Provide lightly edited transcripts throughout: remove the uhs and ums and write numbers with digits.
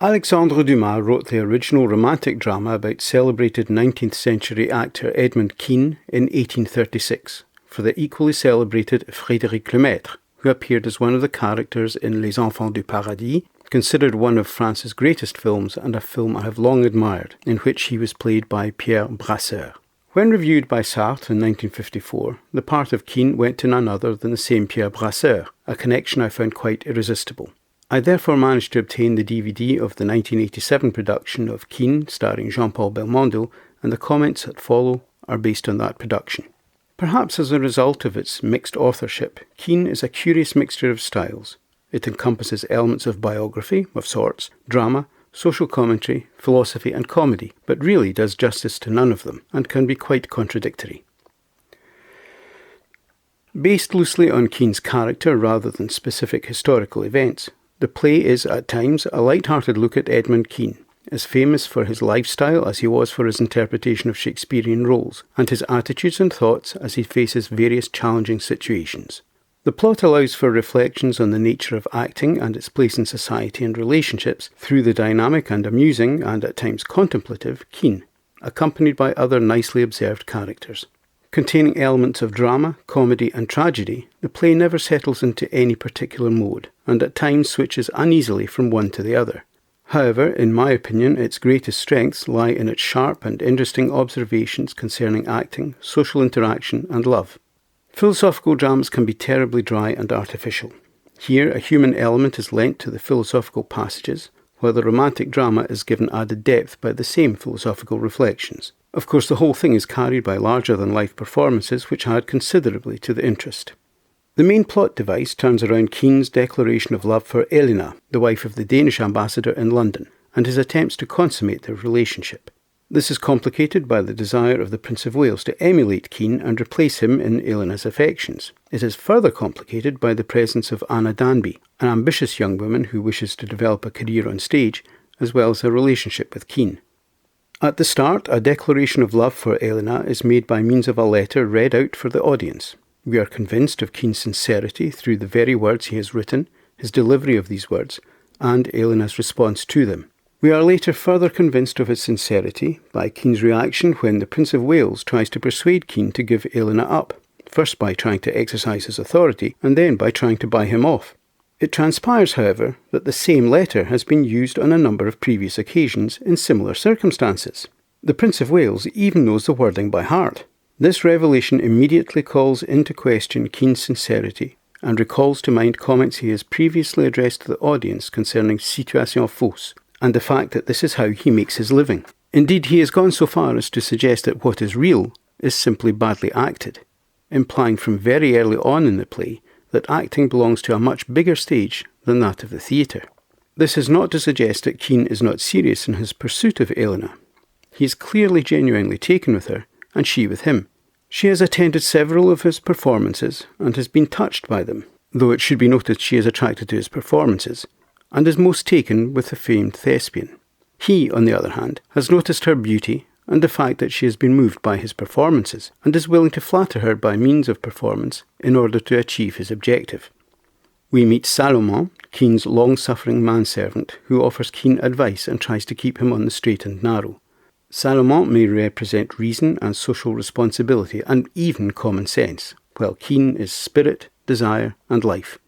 Alexandre Dumas wrote the original romantic drama about celebrated 19th century actor Edmund Kean in 1836 for the equally celebrated Frédéric Lemaitre, who appeared as one of the characters in Les Enfants du Paradis, considered one of France's greatest films and a film I have long admired, in which he was played by Pierre Brasseur. When reviewed by Sartre in 1954, the part of Kean went to none other than the same Pierre Brasseur, a connection I found quite irresistible. I therefore managed to obtain the DVD of the 1987 production of Kean starring Jean-Paul Belmondo, and the comments that follow are based on that production. Perhaps as a result of its mixed authorship, Kean is a curious mixture of styles. It encompasses elements of biography, of sorts, drama, social commentary, philosophy and comedy, but really does justice to none of them, and can be quite contradictory. Based loosely on Kean's character rather than specific historical events, the play is at times a light-hearted look at Edmund Kean, as famous for his lifestyle as he was for his interpretation of Shakespearean roles, and his attitudes and thoughts as he faces various challenging situations. The plot allows for reflections on the nature of acting and its place in society and relationships through the dynamic and amusing, and at times contemplative, Kean, accompanied by other nicely observed characters. Containing elements of drama, comedy and tragedy, the play never settles into any particular mode, and at times switches uneasily from one to the other. However, in my opinion, its greatest strengths lie in its sharp and interesting observations concerning acting, social interaction and love. Philosophical dramas can be terribly dry and artificial. Here, a human element is lent to the philosophical passages, while the romantic drama is given added depth by the same philosophical reflections. Of course, the whole thing is carried by larger-than-life performances which add considerably to the interest. The main plot device turns around Kean's declaration of love for Elena, the wife of the Danish ambassador in London, and his attempts to consummate their relationship. This is complicated by the desire of the Prince of Wales to emulate Kean and replace him in Elena's affections. It is further complicated by the presence of Anna Danby, an ambitious young woman who wishes to develop a career on stage, as well as a relationship with Kean. At the start, a declaration of love for Elena is made by means of a letter read out for the audience. We are convinced of Kean's sincerity through the very words he has written, his delivery of these words, and Elena's response to them. We are later further convinced of his sincerity by Kean's reaction when the Prince of Wales tries to persuade Kean to give Elena up, first by trying to exercise his authority and then by trying to buy him off. It transpires, however, that the same letter has been used on a number of previous occasions in similar circumstances. The Prince of Wales even knows the wording by heart. This revelation immediately calls into question Kean's sincerity and recalls to mind comments he has previously addressed to the audience concerning situation fausse, and the fact that this is how he makes his living. Indeed, he has gone so far as to suggest that what is real is simply badly acted, implying from very early on in the play that acting belongs to a much bigger stage than that of the theatre. This is not to suggest that Kean is not serious in his pursuit of Elena. He is clearly genuinely taken with her, and she with him. She has attended several of his performances and has been touched by them, though it should be noted she is attracted to his performances, and is most taken with the famed thespian. He, on the other hand, has noticed her beauty and the fact that she has been moved by his performances, and is willing to flatter her by means of performance in order to achieve his objective. We meet Salomon, Kean's long-suffering manservant, who offers Kean advice and tries to keep him on the straight and narrow. Salomon may represent reason and social responsibility and even common sense, while Kean is spirit, desire and life.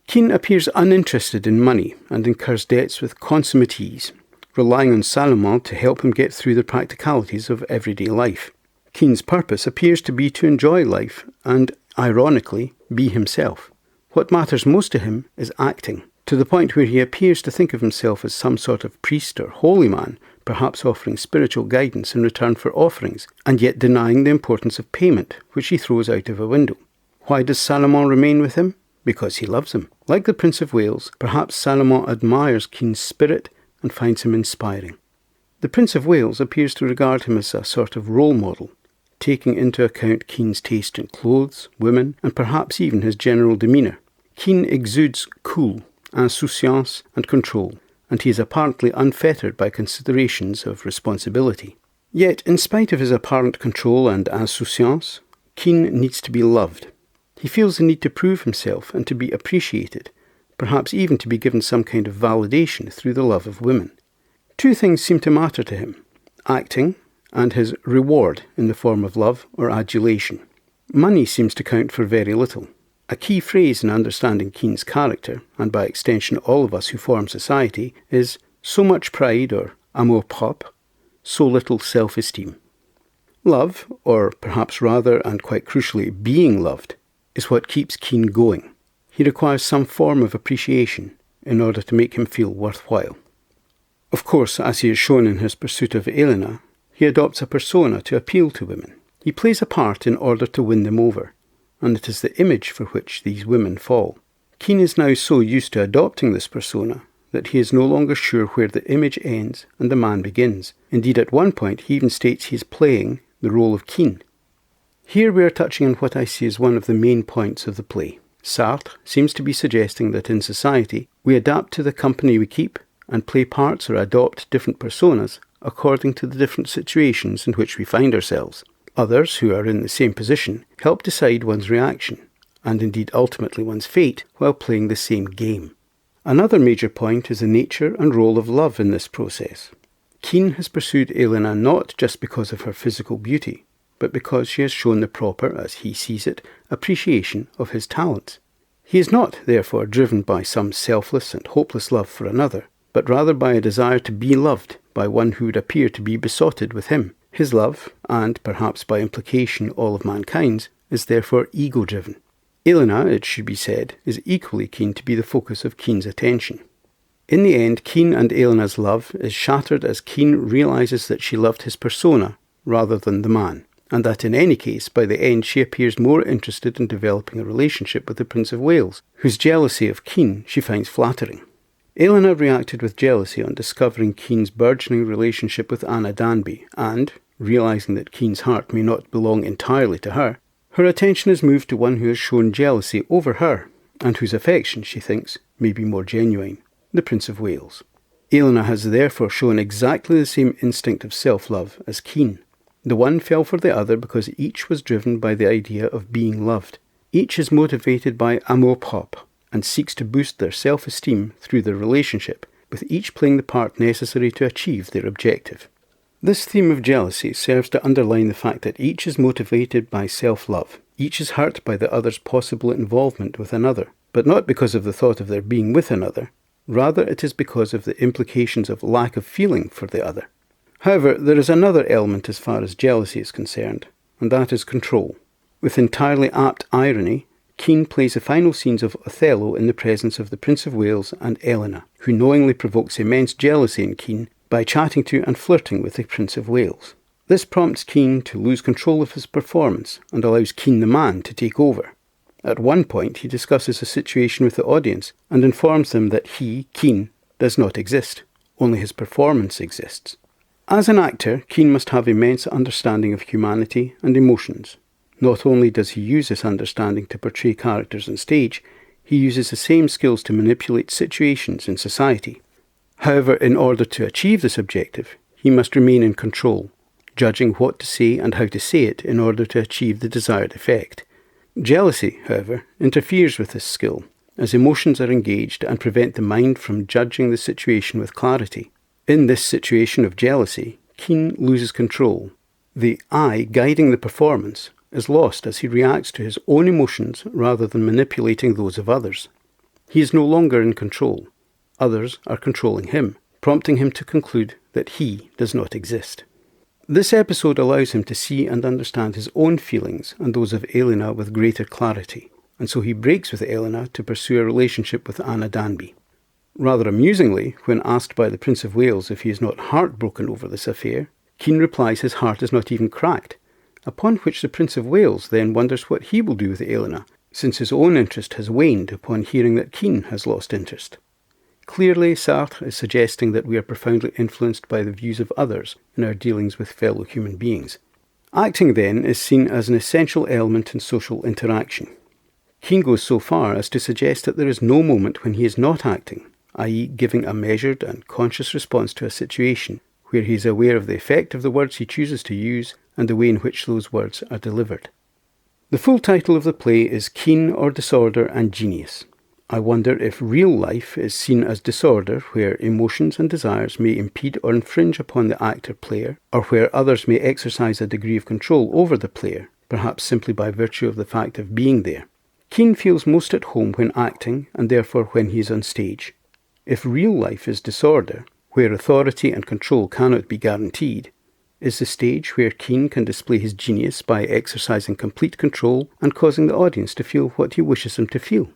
Kean appears uninterested in money and incurs debts with consummate ease, relying on Salomon to help him get through the practicalities of everyday life. Kean's purpose appears to be to enjoy life and, ironically, be himself. What matters most to him is acting, to the point where he appears to think of himself as some sort of priest or holy man, perhaps offering spiritual guidance in return for offerings, and yet denying the importance of payment, which he throws out of a window. Why does Salomon remain with him? Because he loves him. Like the Prince of Wales, perhaps Salomon admires Kean's spirit and finds him inspiring. The Prince of Wales appears to regard him as a sort of role model, taking into account Kean's taste in clothes, women, and perhaps even his general demeanour. Kean exudes cool, insouciance and control, and he is apparently unfettered by considerations of responsibility. Yet, in spite of his apparent control and insouciance, Kean needs to be loved. He feels the need to prove himself and to be appreciated, perhaps even to be given some kind of validation through the love of women. Two things seem to matter to him: acting and his reward in the form of love or adulation. Money seems to count for very little. A key phrase in understanding Kean's character, and by extension all of us who form society, is so much pride or amour-propre, so little self-esteem. Love, or perhaps rather and quite crucially being loved, is what keeps Kean going. He requires some form of appreciation in order to make him feel worthwhile. Of course, as he is shown in his pursuit of Elena, he adopts a persona to appeal to women. He plays a part in order to win them over, and it is the image for which these women fall. Kean is now so used to adopting this persona that he is no longer sure where the image ends and the man begins. Indeed, at one point he even states he is playing the role of Kean. Here we are touching on what I see as one of the main points of the play. Sartre seems to be suggesting that in society we adapt to the company we keep and play parts or adopt different personas according to the different situations in which we find ourselves. Others, who are in the same position, help decide one's reaction, and indeed ultimately one's fate, while playing the same game. Another major point is the nature and role of love in this process. Kean has pursued Elena not just because of her physical beauty, but because she has shown the proper, as he sees it, appreciation of his talents. He is not, therefore, driven by some selfless and hopeless love for another, but rather by a desire to be loved by one who would appear to be besotted with him. His love, and perhaps by implication all of mankind's, is therefore ego-driven. Elena, it should be said, is equally keen to be the focus of Kean's attention. In the end, Kean and Elena's love is shattered as Kean realises that she loved his persona rather than the man, and that in any case, by the end, she appears more interested in developing a relationship with the Prince of Wales, whose jealousy of Kean she finds flattering. Elena reacted with jealousy on discovering Kean's burgeoning relationship with Anna Danby, and, realising that Kean's heart may not belong entirely to her, her attention is moved to one who has shown jealousy over her, and whose affection, she thinks, may be more genuine, the Prince of Wales. Elena has therefore shown exactly the same instinct of self-love as Kean. The one fell for the other because each was driven by the idea of being loved. Each is motivated by amour-propre, and seeks to boost their self-esteem through their relationship, with each playing the part necessary to achieve their objective. This theme of jealousy serves to underline the fact that each is motivated by self-love. Each is hurt by the other's possible involvement with another, but not because of the thought of their being with another. Rather, it is because of the implications of lack of feeling for the other. However, there is another element as far as jealousy is concerned, and that is control. With entirely apt irony, Kean plays the final scenes of Othello in the presence of the Prince of Wales and Elena, who knowingly provokes immense jealousy in Kean by chatting to and flirting with the Prince of Wales. This prompts Kean to lose control of his performance and allows Kean the man to take over. At one point he discusses the situation with the audience and informs them that he, Kean, does not exist, only his performance exists. As an actor, Kean must have immense understanding of humanity and emotions. Not only does he use this understanding to portray characters on stage, he uses the same skills to manipulate situations in society. However, in order to achieve this objective, he must remain in control, judging what to say and how to say it in order to achieve the desired effect. Jealousy, however, interferes with this skill, as emotions are engaged and prevent the mind from judging the situation with clarity. In this situation of jealousy, Kean loses control. The I guiding the performance is lost as he reacts to his own emotions rather than manipulating those of others. He is no longer in control. Others are controlling him, prompting him to conclude that he does not exist. This episode allows him to see and understand his own feelings and those of Elena with greater clarity, and so he breaks with Elena to pursue a relationship with Anna Danby. Rather amusingly, when asked by the Prince of Wales if he is not heartbroken over this affair, Kean replies his heart is not even cracked, upon which the Prince of Wales then wonders what he will do with Elena, since his own interest has waned upon hearing that Kean has lost interest. Clearly, Sartre is suggesting that we are profoundly influenced by the views of others in our dealings with fellow human beings. Acting, then, is seen as an essential element in social interaction. Kean goes so far as to suggest that there is no moment when he is not acting, i.e. giving a measured and conscious response to a situation, where he is aware of the effect of the words he chooses to use and the way in which those words are delivered. The full title of the play is Kean or Disorder and Genius. I wonder if real life is seen as disorder, where emotions and desires may impede or infringe upon the actor-player, or where others may exercise a degree of control over the player, perhaps simply by virtue of the fact of being there. Kean feels most at home when acting, and therefore when he is on stage. If real life is disorder, where authority and control cannot be guaranteed, is the stage where Kean can display his genius by exercising complete control and causing the audience to feel what he wishes them to feel.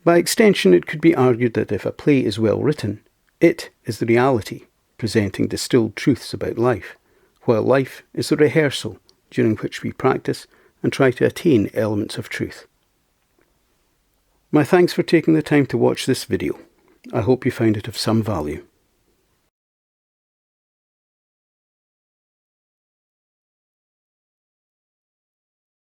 By extension, it could be argued that if a play is well written, it is the reality, presenting distilled truths about life, while life is the rehearsal during which we practice and try to attain elements of truth. My thanks for taking the time to watch this video. I hope you found it of some value.